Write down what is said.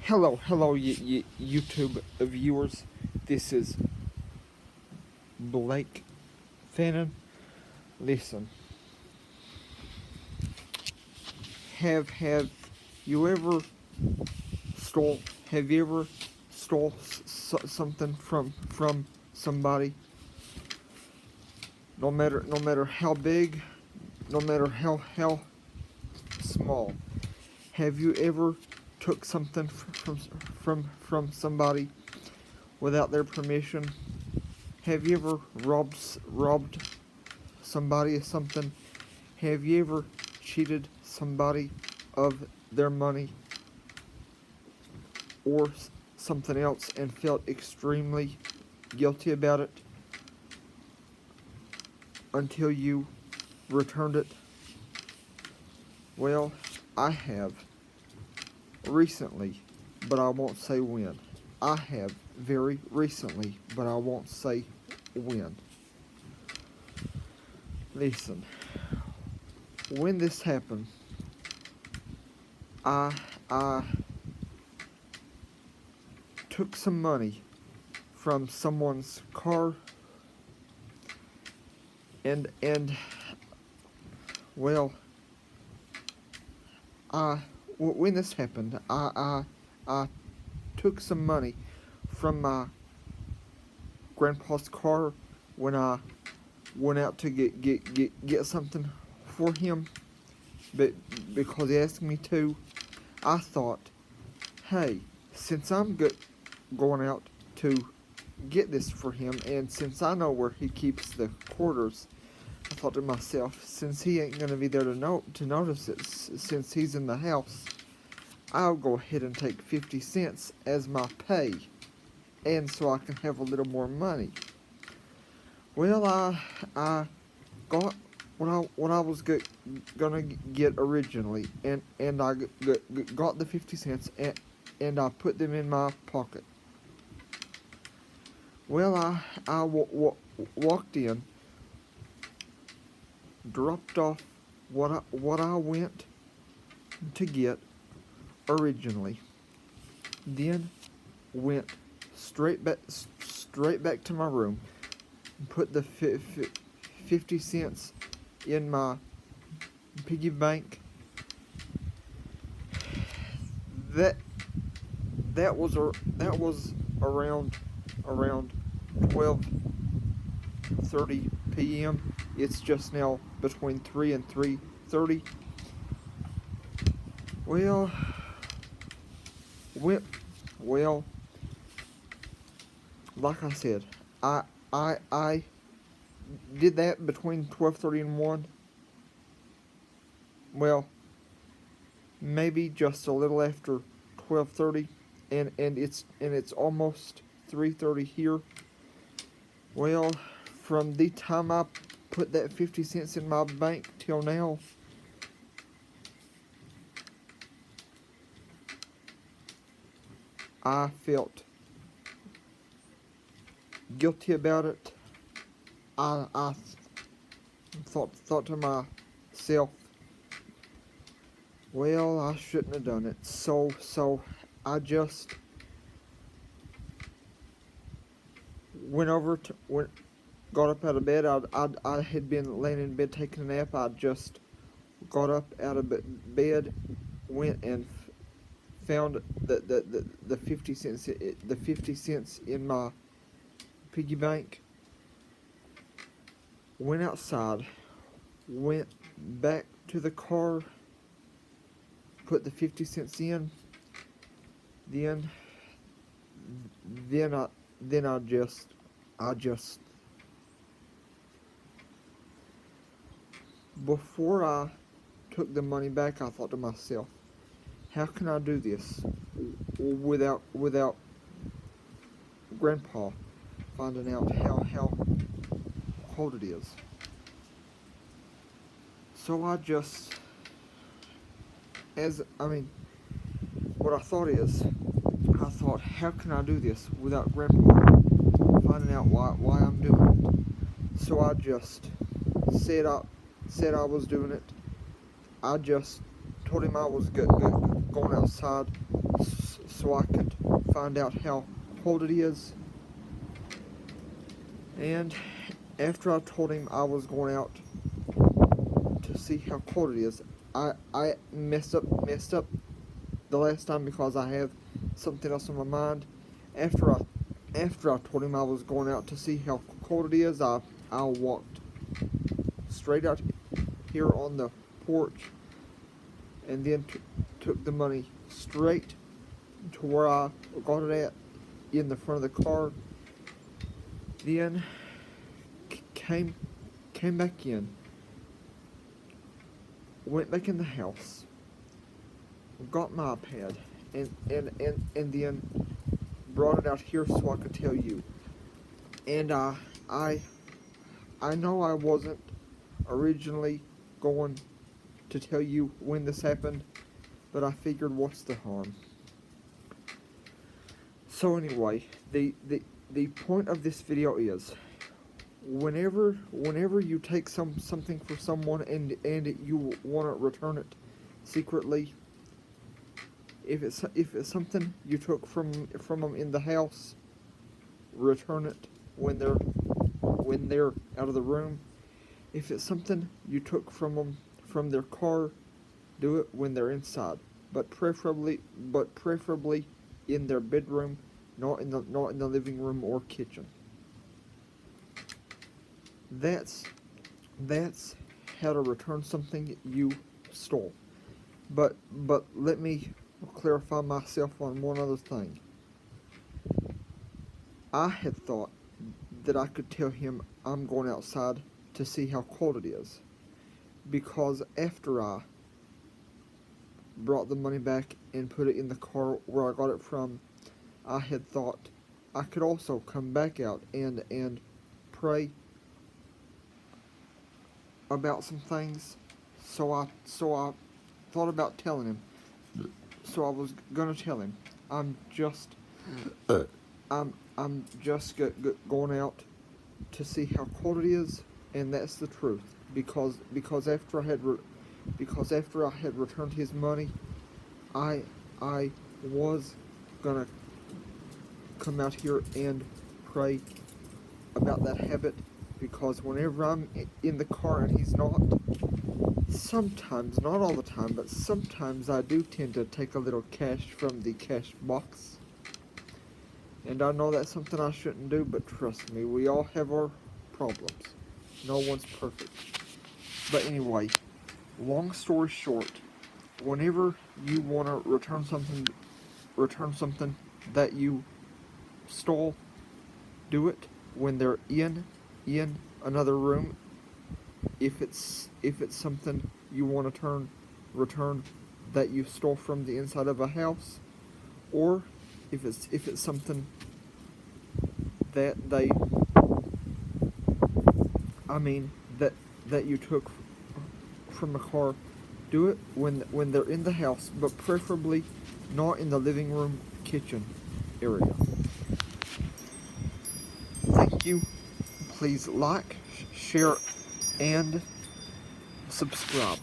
Hello, YouTube viewers. This is Blake Fannin. Listen, have you ever stole? Have you ever stole something from somebody? No matter how big, no matter how small. Have you ever took something from somebody without their permission? Have you ever robbed somebody of something? Have you ever cheated somebody of their money or something else and felt extremely guilty about it until you returned it? Well, I have recently, but I won't say when. I have very recently, but I won't say when. Listen, when this happened, I took some money from someone's car and well, when this happened, I took some money from my grandpa's car when I went out to get something for him, but because he asked me to, I thought, hey, since I'm going out to get this for him, and since I know where he keeps the quarters, I thought to myself, since he ain't gonna be there to notice it, since he's in the house, I'll go ahead and take 50 cents as my pay, and so I can have a little more money. Well, I got what I was gonna get originally, and I got the 50 cents, and I put them in my pocket. Well, I walked in, dropped off what I went to get originally, then went straight back to my room, put the 50 cents in my piggy bank. That was around 12:30 p.m. It's just now between 3 and 3:30. Well, like I said, I did that between 12:30 and 1. Well, maybe just a little after 12:30, and it's almost 3:30 here. Well, from the time I put that 50 cents in my bank till now, I felt guilty about it. I thought to myself, well, I shouldn't have done it. So I just got up out of bed. I had been laying in bed taking a nap. I just got up out of bed, went and found the 50 cents in my piggy bank. Went outside, went back to the car, put the 50 cents in. Then I just before I took the money back, I thought to myself, how can I do this without Grandpa finding out how cold it is? So I just, what I thought, how can I do this without Grandpa finding out why I'm doing it? So I just said I was doing it. I just told him I was going outside, so I could find out how cold it is. And after I told him I was going out to see how cold it is, I messed up the last time because I have something else on my mind. After I told him I was going out to see how cold it is, I walked straight out here on the porch, and then took the money straight to where I got it at, in the front of the car. Then came back in, went back in the house, got my iPad, and then brought it out here so I could tell you. And I know I wasn't originally going to tell you when this happened, but I figured, what's the harm? So anyway, the point of this video is, whenever you take something for someone and you want to return it secretly, if it's something you took from them in the house, return it when they're out of the room. If it's something you took from them from their car, do it when they're inside, but preferably in their bedroom, not in the living room or kitchen. That's how to return something you stole. But let me clarify myself on one other thing. I had thought that I could tell him I'm going outside to see how cold it is, because after I brought the money back and put it in the car where I got it from, I had thought I could also come back out and pray about some things. So I thought about telling him. So I was gonna tell him I'm just going out to see how cold it is, and that's the truth. Because after I had returned his money, I was gonna come out here and pray about that habit, because whenever I'm in the car and he's not, sometimes, not all the time, but sometimes I do tend to take a little cash from the cash box. And I know that's something I shouldn't do, but trust me, we all have our problems. No one's perfect. But anyway, long story short, whenever you want to return something that you stole, do it when they're in another room. If it's something you want to return that you stole from the inside of a house, or if it's something that that you took from a car, do it when they're in the house, but preferably not in the living room, kitchen area. Thank you. Please like, share, and subscribe.